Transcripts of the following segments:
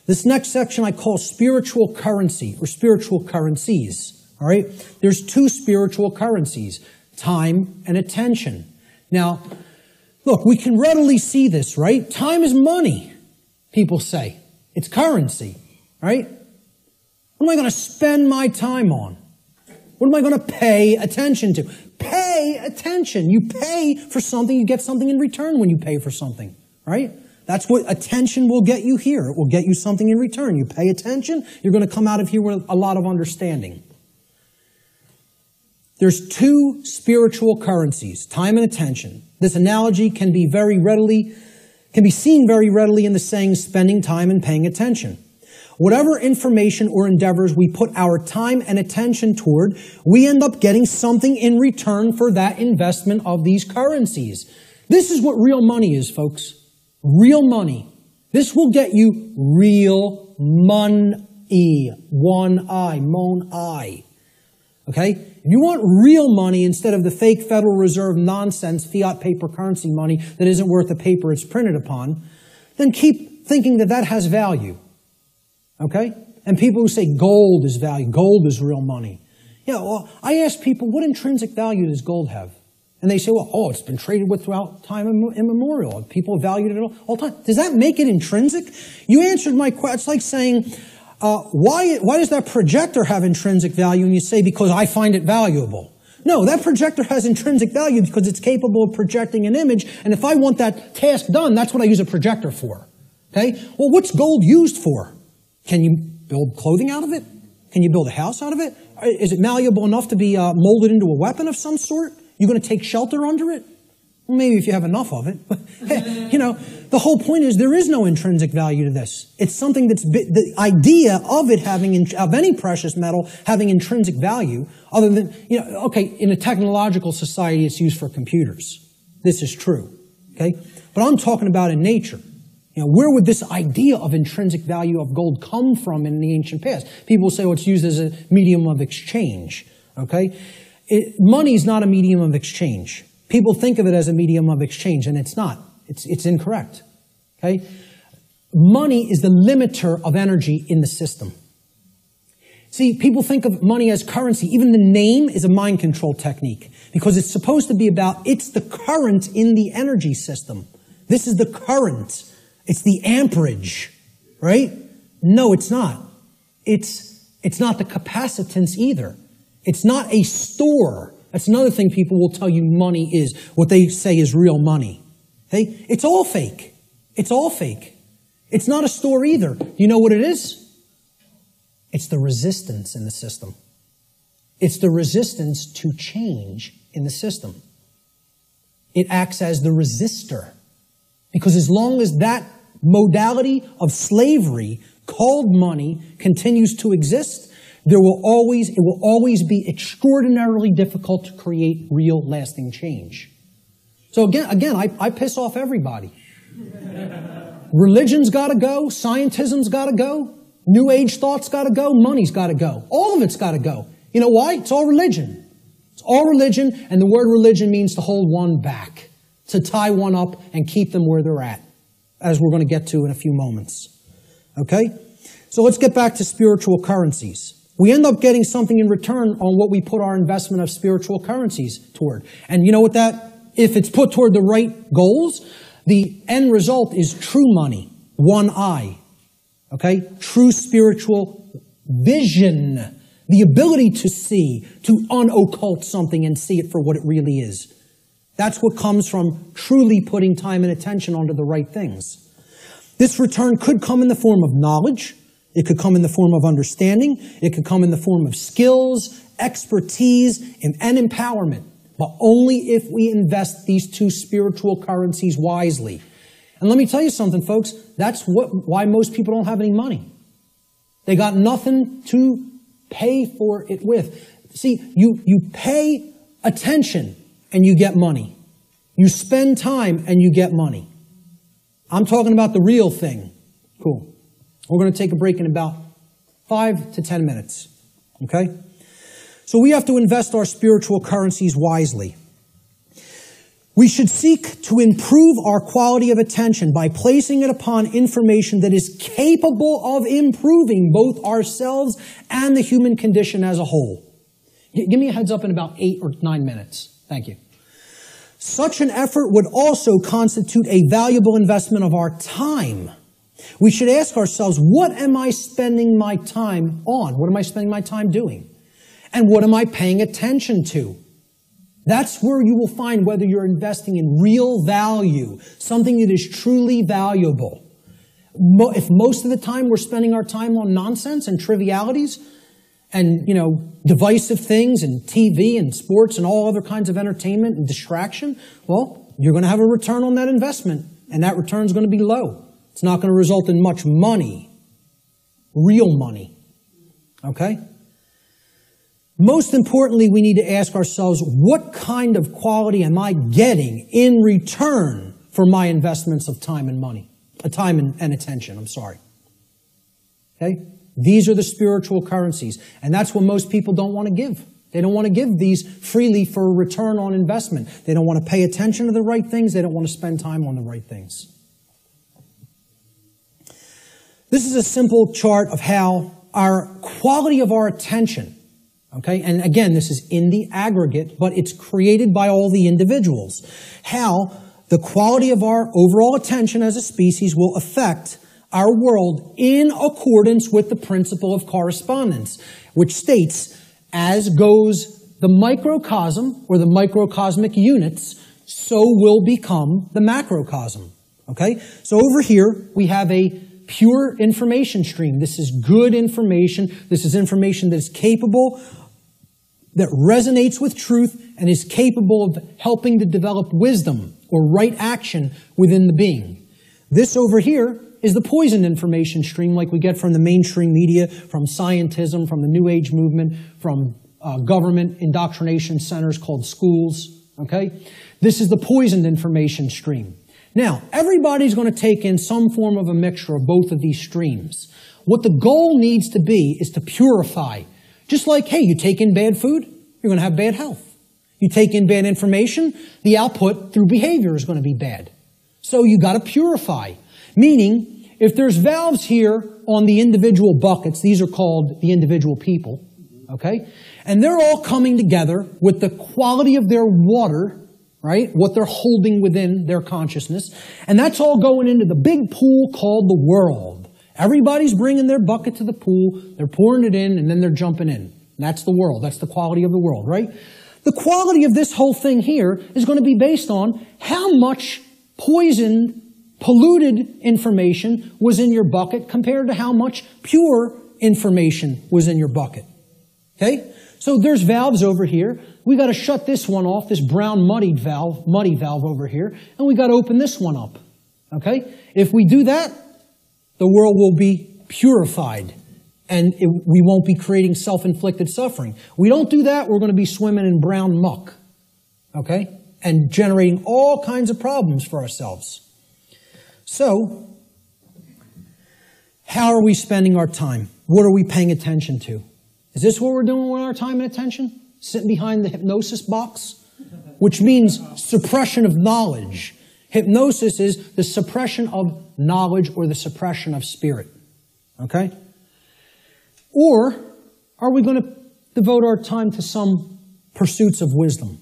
This next section I call spiritual currency or spiritual currencies. All right? There's two spiritual currencies, time and attention. Now, look, we can readily see this, right? Time is money, people say. It's currency, right? What am I going to spend my time on? What am I going to pay attention to? Pay attention. You pay for something, you get something in return when you pay for something, right? That's what attention will get you here. It will get you something in return. You pay attention, you're going to come out of here with a lot of understanding. There's two spiritual currencies, time and attention. This analogy can be seen very readily in the saying, spending time and paying attention. Whatever information or endeavors we put our time and attention toward, we end up getting something in return for that investment of these currencies. This is what real money is, folks. Real money. This will get you real money. One I, mon I. Okay? If you want real money instead of the fake Federal Reserve nonsense fiat paper currency money that isn't worth the paper it's printed upon, then keep thinking that that has value. Okay? And people who say gold is value, gold is real money. Yeah, well, I ask people, what intrinsic value does gold have? And they say, well, oh, it's been traded with throughout time immemorial. People valued it all the time. Does that make it intrinsic? You answered my question. It's like saying, why does that projector have intrinsic value? And you say, because I find it valuable. No, that projector has intrinsic value because it's capable of projecting an image. And if I want that task done, that's what I use a projector for. Okay? Well, what's gold used for? Can you build clothing out of it? Can you build a house out of it? Is it malleable enough to be molded into a weapon of some sort? You're going to take shelter under it? Well, maybe if you have enough of it. But, you know, the whole point is there is no intrinsic value to this. It's something that's, the idea of it having, of any precious metal having intrinsic value, other than, you know, okay, in a technological society it's used for computers. This is true. Okay? But I'm talking about in nature. You know, where would this idea of intrinsic value of gold come from in the ancient past? People say, well, it's used as a medium of exchange. Okay? Money is not a medium of exchange. People think of it as a medium of exchange, and it's not. It's incorrect. Okay? Money is the limiter of energy in the system. See, people think of money as currency. Even the name is a mind control technique because it's supposed to be about, it's the current in the energy system. This is the current. It's the amperage, right? No, it's not. It's not the capacitance either. It's not a store. That's another thing people will tell you money is, what they say is real money. Okay? It's all fake. It's all fake. It's not a store either. You know what it is? It's the resistance in the system. It's the resistance to change in the system. It acts as the resistor. Because as long as that modality of slavery called money continues to exist, it will always be extraordinarily difficult to create real lasting change. So again, I piss off everybody. Religion's got to go, scientism's got to go, New Age thought's got to go, money's got to go. All of it's got to go. You know why? It's all religion. It's all religion, and the word religion means to hold one back, to tie one up and keep them where they're at, as we're going to get to in a few moments. Okay? So let's get back to spiritual currencies. We end up getting something in return on what we put our investment of spiritual currencies toward. And you know what if it's put toward the right goals, the end result is true money, one I. Okay? True spiritual vision. The ability to see, to unoccult something and see it for what it really is. That's what comes from truly putting time and attention onto the right things. This return could come in the form of knowledge. It could come in the form of understanding. It could come in the form of skills, expertise, and empowerment. But only if we invest these two spiritual currencies wisely. And let me tell you something, folks. That's why most people don't have any money. They got nothing to pay for it with. See, you pay attention and you get money. You spend time and you get money. I'm talking about the real thing. Cool. We're going to take a break in about 5 to 10 minutes. Okay? So we have to invest our spiritual currencies wisely. We should seek to improve our quality of attention by placing it upon information that is capable of improving both ourselves and the human condition as a whole. Give me a heads up in about 8 or 9 minutes. Thank you. Such an effort would also constitute a valuable investment of our time. We should ask ourselves, what am I spending my time on? What am I spending my time doing? And what am I paying attention to? That's where you will find whether you're investing in real value, something that is truly valuable. If most of the time we're spending our time on nonsense and trivialities and, divisive things and TV and sports and all other kinds of entertainment and distraction, well, you're going to have a return on that investment, and that return is going to be low. It's not going to result in much money, real money. Okay? Most importantly, we need to ask ourselves, what kind of quality am I getting in return for my investments of time and money? Time and attention, I'm sorry. Okay? These are the spiritual currencies. And that's what most people don't want to give. They don't want to give these freely for a return on investment. They don't want to pay attention to the right things. They don't want to spend time on the right things. This is a simple chart of how our quality of our attention, okay, and again, this is in the aggregate, but it's created by all the individuals, how the quality of our overall attention as a species will affect our world in accordance with the principle of correspondence, which states, as goes the microcosm or the microcosmic units, so will become the macrocosm. Okay? So over here, we have a pure information stream. This is good information. This is information that is capable, that resonates with truth, and is capable of helping to develop wisdom or right action within the being. This over here is the poisoned information stream like we get from the mainstream media, from scientism, from the New Age movement, from government indoctrination centers called schools. Okay? This is the poisoned information stream. Now, everybody's going to take in some form of a mixture of both of these streams. What the goal needs to be is to purify. Just like, hey, you take in bad food, you're going to have bad health. You take in bad information, the output through behavior is going to be bad. So you got to purify. Meaning, if there's valves here on the individual buckets, these are called the individual people, okay? And they're all coming together with the quality of their water, right? What they're holding within their consciousness. And that's all going into the big pool called the world. Everybody's bringing their bucket to the pool, they're pouring it in, and then they're jumping in. That's the world. That's the quality of the world, right? The quality of this whole thing here is going to be based on how much poisoned, polluted information was in your bucket compared to how much pure information was in your bucket. Okay? So there's valves over here. We got to shut this one off, this brown muddy valve over here, and we got to open this one up. Okay? If we do that, the world will be purified, and we won't be creating self-inflicted suffering. We don't do that, we're going to be swimming in brown muck. Okay? And generating all kinds of problems for ourselves. So, how are we spending our time? What are we paying attention to? Is this what we're doing with our time and attention? Sitting behind the hypnosis box? Which means suppression of knowledge. Hypnosis is the suppression of knowledge or the suppression of spirit. Okay? Or are we going to devote our time to some pursuits of wisdom?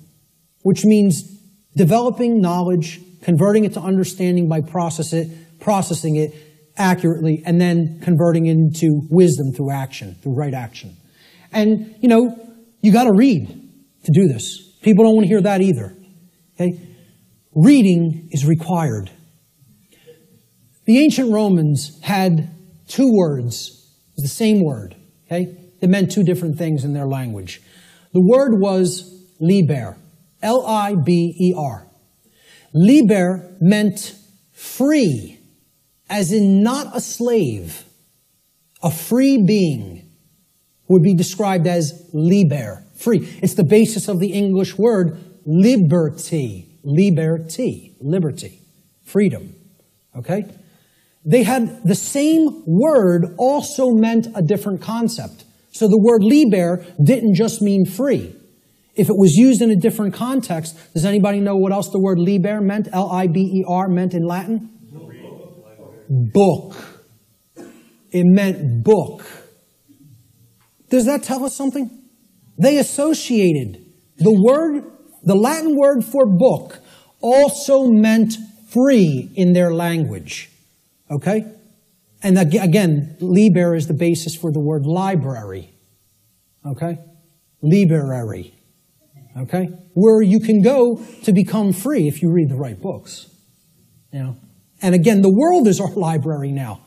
Which means developing knowledge, converting it to understanding by processing it accurately, and then converting it into wisdom through action, through right action. And, you got to read to do this. People don't want to hear that either. Okay? Reading is required. The ancient Romans had 2 words. It was the same word. Okay? It meant 2 different things in their language. The word was liber. L-I-B-E-R. Liber meant free, as in not a slave. A free being would be described as liber, free. It's the basis of the English word liberty. Liberty, freedom. Okay? They had the same word also meant a different concept. So the word liber didn't just mean free. If it was used in a different context, does anybody know what else the word liber meant? L-I-B-E-R meant in Latin? Book. It meant book. Does that tell us something? They associated the Latin word for book also meant free in their language. Okay? And again, liber is the basis for the word library. Okay? Library. Okay? Where you can go to become free if you read the right books. You know? And again, the world is our library now.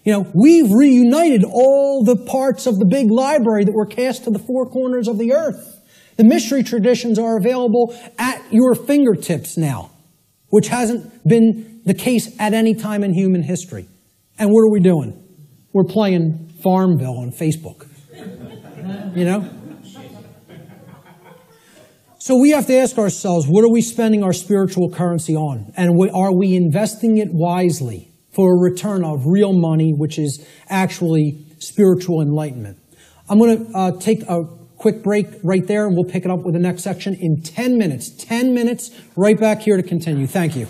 You know, we've reunited all the parts of the big library that were cast to the four corners of the earth. The mystery traditions are available at your fingertips now, which hasn't been the case at any time in human history. And what are we doing? We're playing Farmville on Facebook. You know? So we have to ask ourselves, what are we spending our spiritual currency on? And are we investing it wisely for a return of real money, which is actually spiritual enlightenment? I'm going to take a quick break right there, and we'll pick it up with the next section in 10 minutes. 10 minutes, right back here to continue. Thank you.